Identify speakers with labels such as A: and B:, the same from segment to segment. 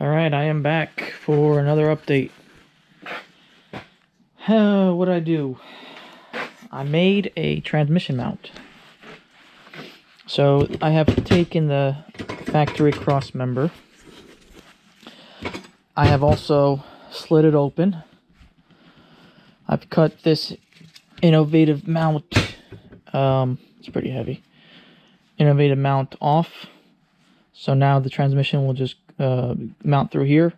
A: Alright, I am back for another update. What did I do? I made a transmission mount. So I have taken the factory cross member. I have also slid it open. I've cut this innovative mount, it's pretty heavy, innovative mount off. So now the transmission will just mount through here.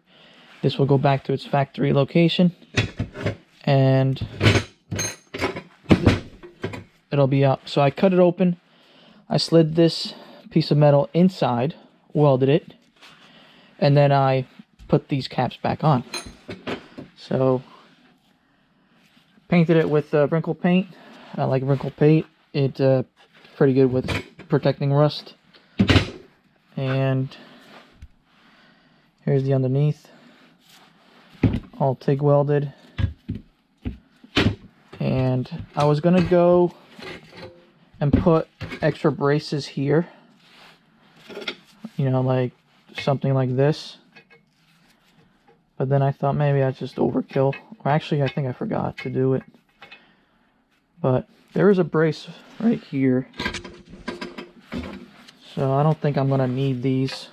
A: This will go back to its factory location and it'll be up. So I cut it open. I slid this piece of metal inside, welded it, and then I put these caps back on. So painted it with wrinkle paint. I like wrinkle paint. It's pretty good with protecting rust. And here's the underneath, all TIG welded. And I was gonna go and put extra braces here, you know, like something like this, but then I thought maybe that's just overkill. Or actually I think I forgot to do it, but there is a brace right here, so I don't think I'm gonna need these.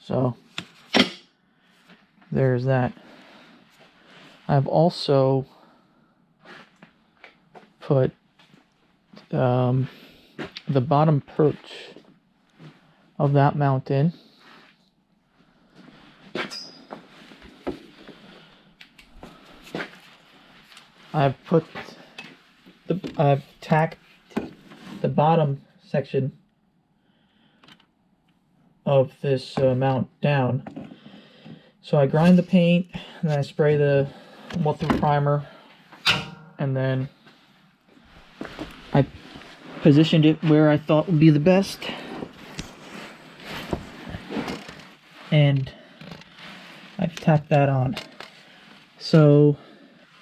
A: So there's that. I've also put the bottom perch of that mount in. I've tacked the bottom section of this mount down. So I grind the paint, and then I spray the through primer, and then I positioned it where I thought would be the best, and I've tacked that on. So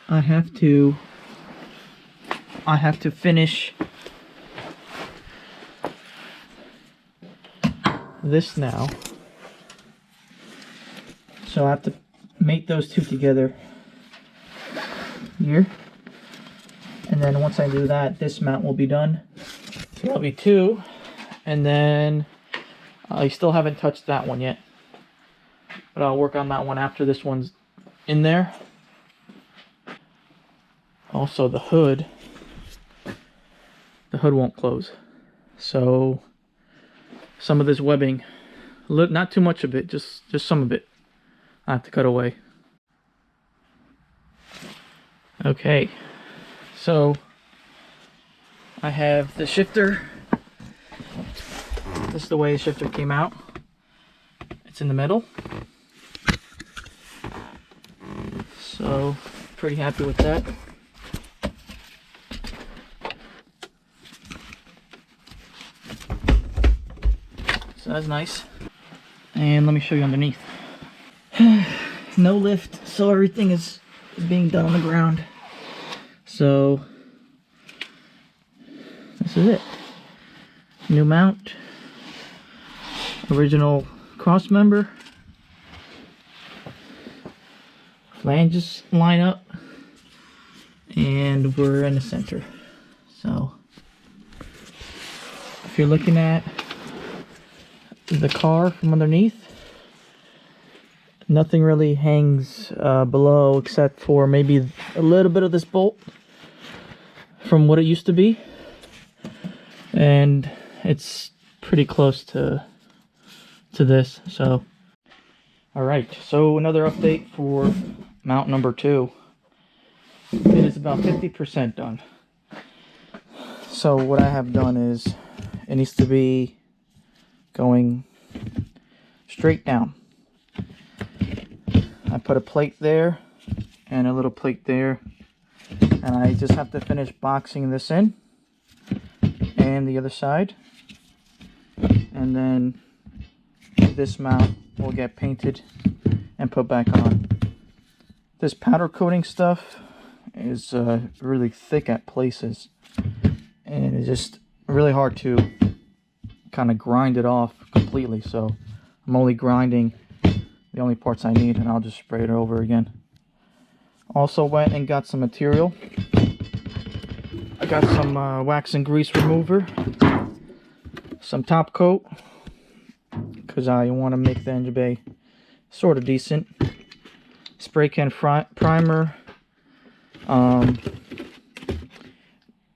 A: I have to finish this now. So I have to mate those two together here. And then once I do that, this mount will be done. So that'll be two. And then I still haven't touched that one yet, but I'll work on that one after this one's in there. Also the hood won't close. So some of this webbing, not too much of it, just some of it, I have to cut away. Okay. So I have the shifter. This is the way the shifter came out. It's in the middle. So pretty happy with that. So that's nice. And let me show you underneath. No lift, so everything is being done on the ground. So this is it. New mount, original cross member, flanges line up, and we're in the center. So if you're looking at the car from underneath, nothing really hangs below except for maybe a little bit of this bolt from what it used to be, and it's pretty close to this. So alright, so another update for mount number 2. It is about 50% done. So what I have done is it needs to be going straight down. I put a plate there and a little plate there, and I just have to finish boxing this in and the other side, and then this mount will get painted and put back on. This powder coating stuff is really thick at places, and it's just really hard to kind of grind it off completely, so I'm only grinding the only parts I need, and I'll just spray it over again. Also went and got some material. I got some wax and grease remover, some top coat, because I want to make the engine bay sort of decent. Spray can primer. I'm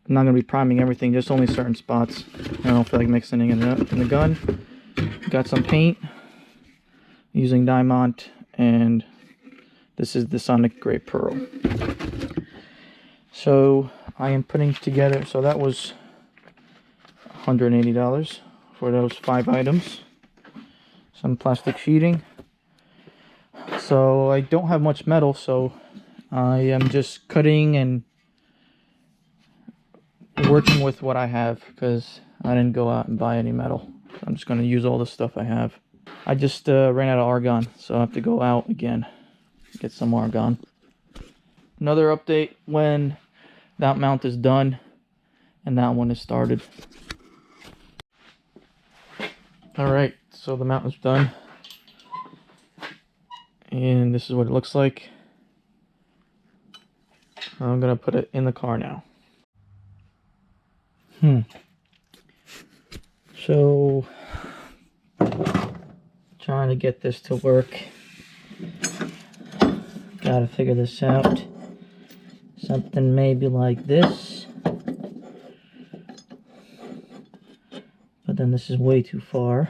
A: not going to be priming everything, just only certain spots. I don't feel like mixing it in the gun. Got some paint using Diamond, and this is the Sonic Gray Pearl. So I am putting together, so that was $180 for those 5 items. Some plastic sheeting. So I don't have much metal, so I am just cutting and working with what I have, because I didn't go out and buy any metal. I'm just going to use all the stuff I have. I just ran out of argon, so I have to go out again, get some argon. Another update when that mount is done and that one is started. Alright, so the mount is done. And this is what it looks like. I'm going to put it in the car now. So, trying to get this to work. Gotta figure this out. Something maybe like this. But then this is way too far.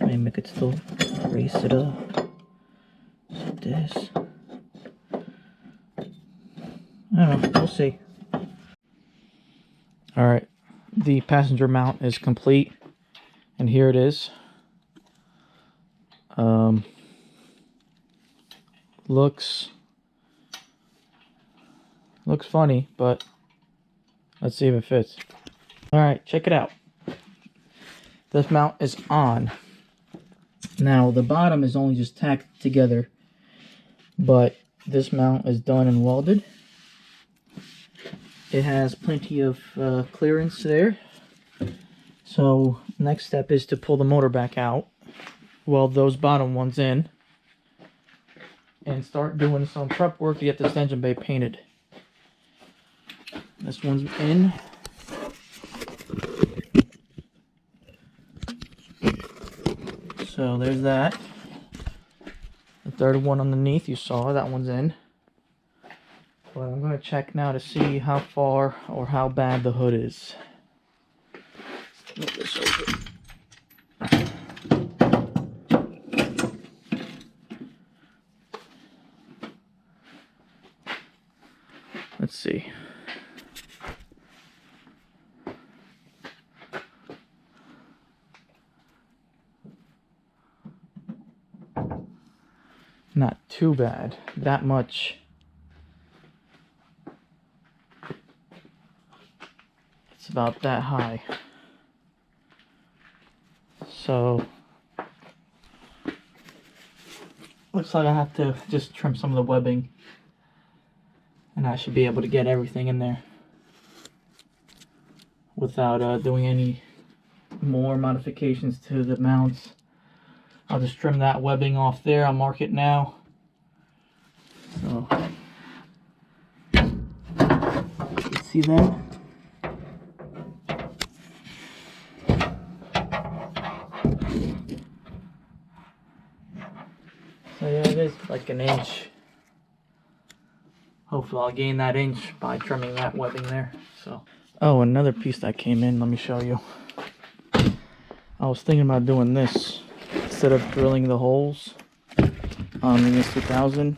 A: Maybe I could still raise it up. Like this. I don't know, we'll see. Alright, the passenger mount is complete, and here it is. Looks funny, but let's see if it fits. Alright, check it out. This mount is on. Now, the bottom is only just tacked together, but this mount is done and welded. It has plenty of clearance there. So next step is to pull the motor back out, weld those bottom ones in, and start doing some prep work to get this engine bay painted. This one's in. So there's that. The third one underneath, you saw, that one's in. But I'm going to check now to see how far or how bad the hood is. Move this over. Let's see. Not too bad. That much. It's about that high. So looks like I have to just trim some of the webbing, and I should be able to get everything in there without doing any more modifications to the mounts. I'll just trim that webbing off there. I'll mark it now. So see that? So yeah, it is like an inch. Hopefully I'll gain that inch by trimming that webbing there. So, oh, another piece that came in, let me show you. I was thinking about doing this instead of drilling the holes on the S2000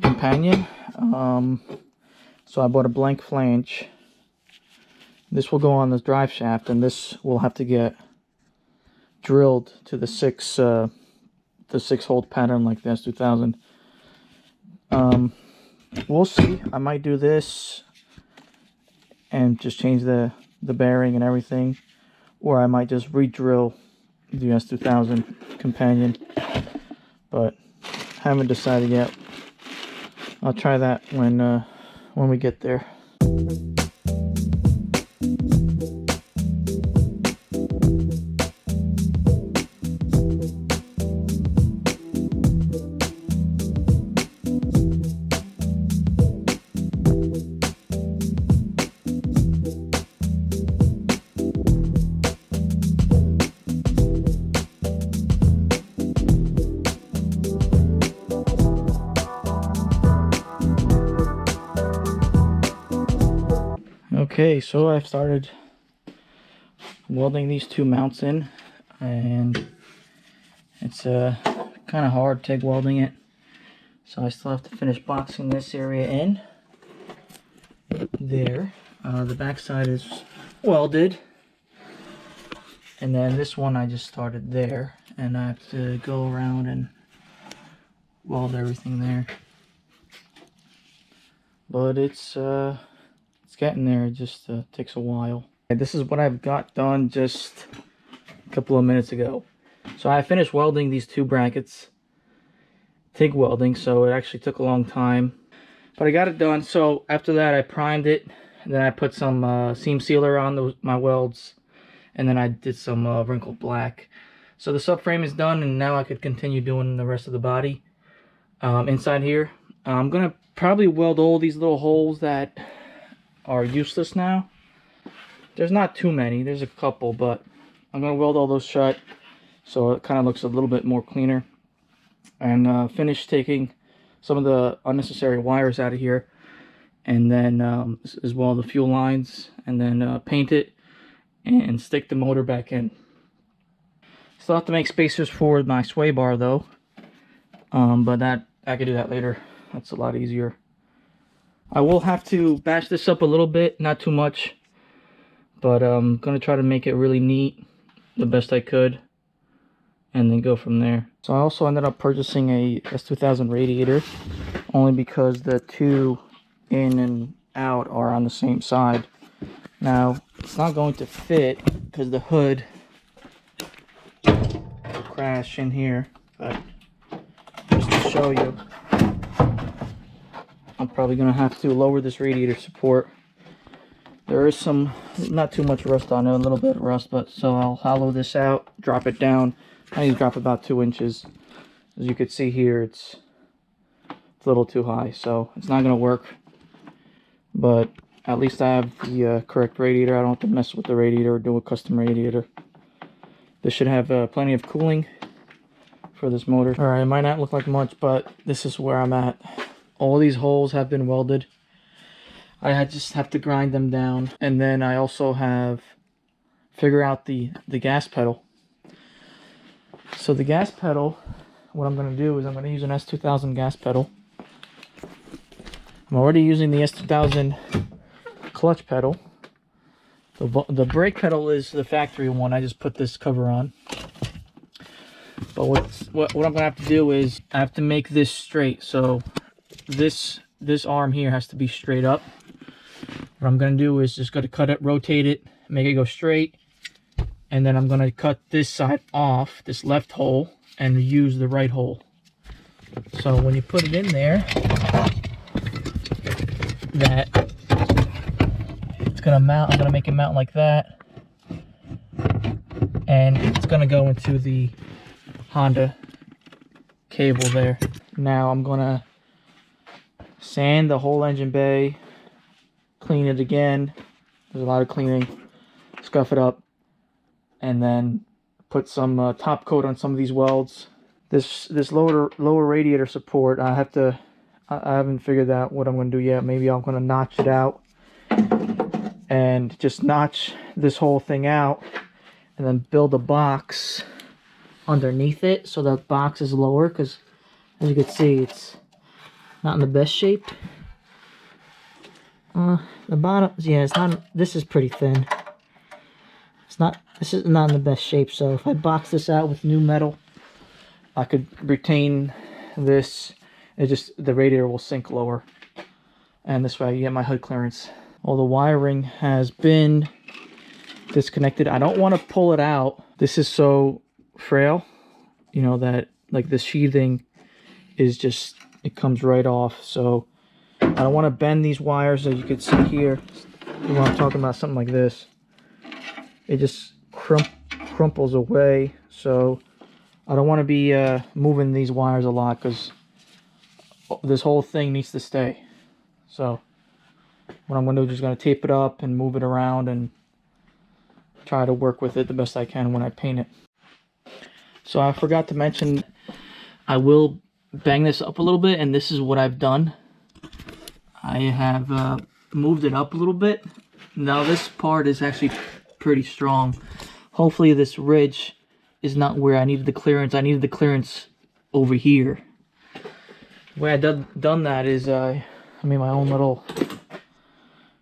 A: companion. So I bought a blank flange. This will go on the drive shaft, and this will have to get drilled to the 6-hole pattern like the S2000. We'll see. I might do this and just change the bearing and everything, or I might just re-drill the S2000 companion, but haven't decided yet. I'll try that when we get there. Okay, so I've started welding these two mounts in, and it's kind of hard TIG welding it, so I still have to finish boxing this area in there. The back side is welded, and then this one I just started there, and I have to go around and weld everything there. But it's getting there. It just takes a while. This is what I've got done just a couple of minutes ago. So I finished welding these two brackets, TIG welding, so it actually took a long time, but I got it done. So after that I primed it, and then I put some seam sealer on my welds, and then I did some wrinkled black. So the subframe is done, and now I could continue doing the rest of the body. Inside here, I'm gonna probably weld all these little holes that are useless now. There's not too many, there's a couple, but I'm gonna weld all those shut so it kind of looks a little bit more cleaner, and finish taking some of the unnecessary wires out of here, and then as well the fuel lines, and then paint it and stick the motor back in. Still have to make spacers for my sway bar though, but that I could do that later. That's a lot easier. I will have to batch this up a little bit, not too much, but I'm gonna try to make it really neat the best I could, and then go from there. So I also ended up purchasing a S2000 radiator, only because the two in and out are on the same side. Now it's not going to fit because the hood will crash in here, but just to show you, I'm probably going to have to lower this radiator support. There is some, not too much rust on it, a little bit of rust, but so I'll hollow this out, drop it down. I need to drop about 2 inches. As you can see here, it's a little too high, so it's not going to work. But at least I have the correct radiator. I don't have to mess with the radiator or do a custom radiator. This should have plenty of cooling for this motor. Alright, it might not look like much, but this is where I'm at. All these holes have been welded. I just have to grind them down, and then I also have figure out the gas pedal. So the gas pedal, what I'm going to do is I'm going to use an S2000 gas pedal. I'm already using the S2000 clutch pedal. The brake pedal is the factory one. I just put this cover on. But what I'm going to have to do is I have to make this straight. So this arm here has to be straight up. What I'm going to do is just going to cut it, rotate it, make it go straight, and then I'm going to cut this side off, this left hole, and use the right hole. So when you put it in there, that it's going to mount. I'm going to make it mount like that, and it's going to go into the Honda cable there. Now I'm going to sand the whole engine bay, clean it again. There's a lot of cleaning, scuff it up, and then put some top coat on some of these welds. This lower radiator support, I haven't figured out what I'm going to do yet. Maybe I'm going to notch it out and just notch this whole thing out, and then build a box underneath it so the box is lower, because as you can see, it's not in the best shape. The bottom, yeah, it's not. This is pretty thin. This is not in the best shape. So if I box this out with new metal, I could retain this. The radiator will sink lower, and this way I get my hood clearance. All the wiring has been disconnected. I don't want to pull it out. This is so frail, you know, that like the sheathing is just, it comes right off. So I don't want to bend these wires, as you can see here. When I'm talking about something like this, it just crumples away. So I don't want to be moving these wires a lot, because this whole thing needs to stay. So what I'm going to do is just going to tape it up and move it around and try to work with it the best I can when I paint it. So I forgot to mention, I will bang this up a little bit, and this is what I've done. I have moved it up a little bit Now this part is actually pretty strong. Hopefully this ridge is not where I needed the clearance. I needed the clearance over here. The way I done that is I made my own little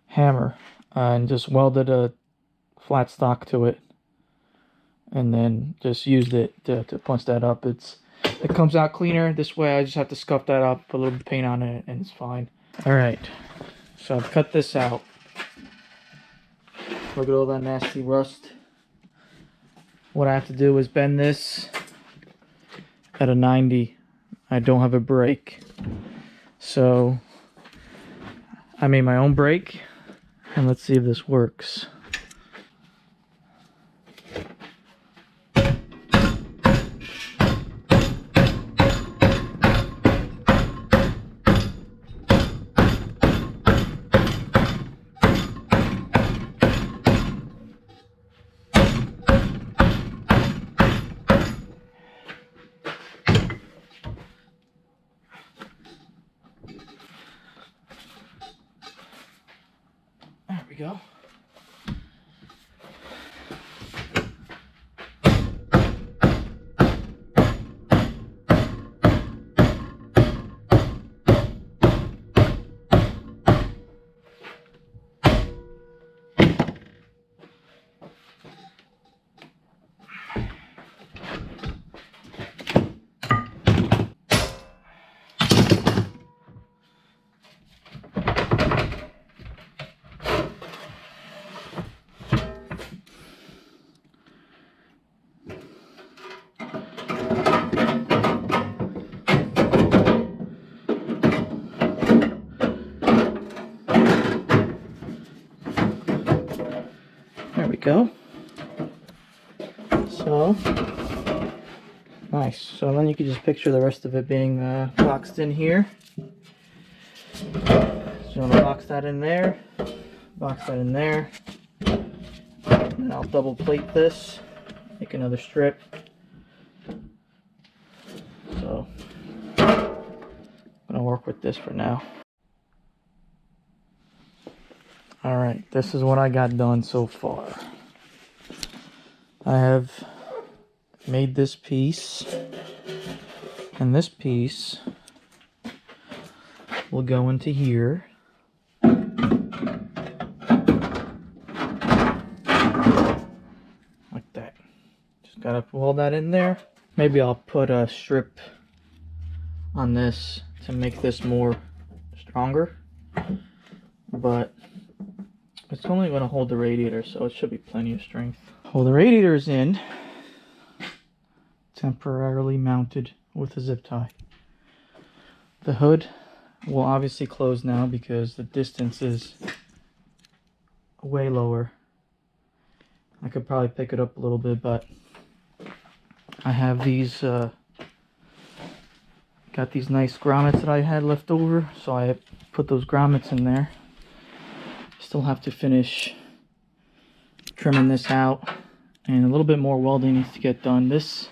A: hammer and just welded a flat stock to it, and then just used it to punch that up. It comes out cleaner this way. I just have to scuff that up, put a little bit of paint on it, and it's fine. All right, so I've cut this out. Look at all that nasty rust. What I have to do is bend this at a 90. I don't have a brake, so I made my own brake, and let's see if this works. There we go. There we go. So nice. So then you can just picture the rest of it being boxed in here. So I'm gonna box that in there, box that in there, and I'll double plate this, make another strip. So I'm gonna work with this for now. Alright, this is what I got done so far. I have made this piece, and this piece will go into here. Like that. Just gotta weld that in there. Maybe I'll put a strip on this to make this more stronger, but it's only going to hold the radiator, so it should be plenty of strength. Well, the radiator is in, temporarily mounted with a zip tie. The hood will obviously close now because the distance is way lower. I could probably pick it up a little bit, but I have these got these nice grommets that I had left over, so I put those grommets in there. Still have to finish trimming this out, and a little bit more welding needs to get done. This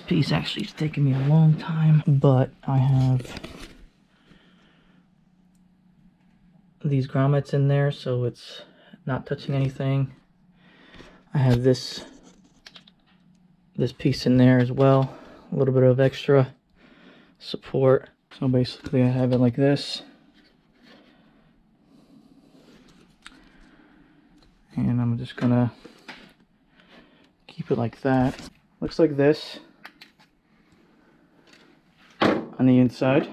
A: piece actually is taking me a long time, but I have these grommets in there, so it's not touching anything. I have this piece in there as well, a little bit of extra support. So basically I have it like this, and I'm just gonna keep it like that. Looks like this on the inside.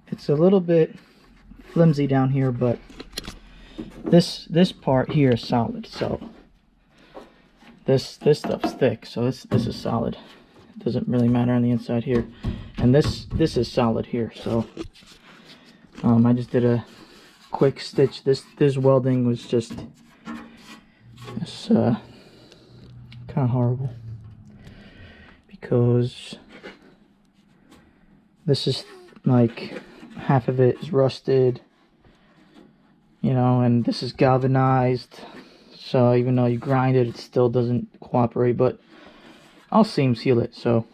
A: It's a little bit flimsy down here, but this part here is solid. So this stuff's thick, so this is solid. It doesn't really matter on the inside here, and this is solid here. So I just did a quick stitch. This welding was just kind of horrible, because this is like half of it is rusted, you know, and this is galvanized, so even though you grind it, it still doesn't cooperate. But I'll seam seal it, so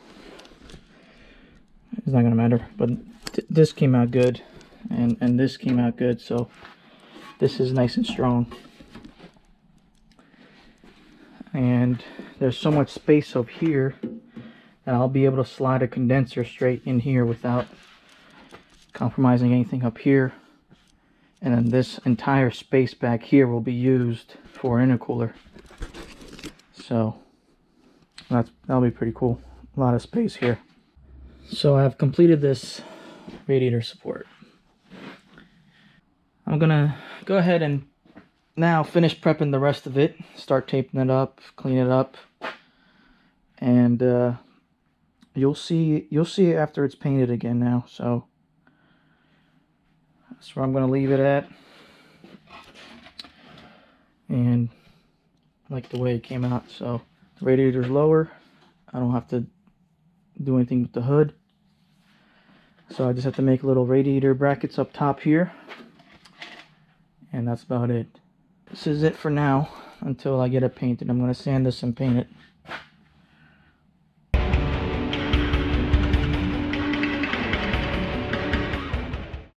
A: it's not gonna matter. But this came out good, and this came out good, so this is nice and strong. And there's so much space over here that I'll be able to slide a condenser straight in here without compromising anything up here. And then this entire space back here will be used for an intercooler. So that'll be pretty cool. A lot of space here. So I've completed this radiator support. I'm gonna go ahead and now finish prepping the rest of it. Start taping it up, clean it up, and you'll see after it's painted again now. So that's where I'm gonna leave it at. And I like the way it came out. So the radiator's lower. I don't have to do anything with the hood. So I just have to make little radiator brackets up top here. And that's about it. This is it for now until I get it painted. I'm going to sand this and paint it.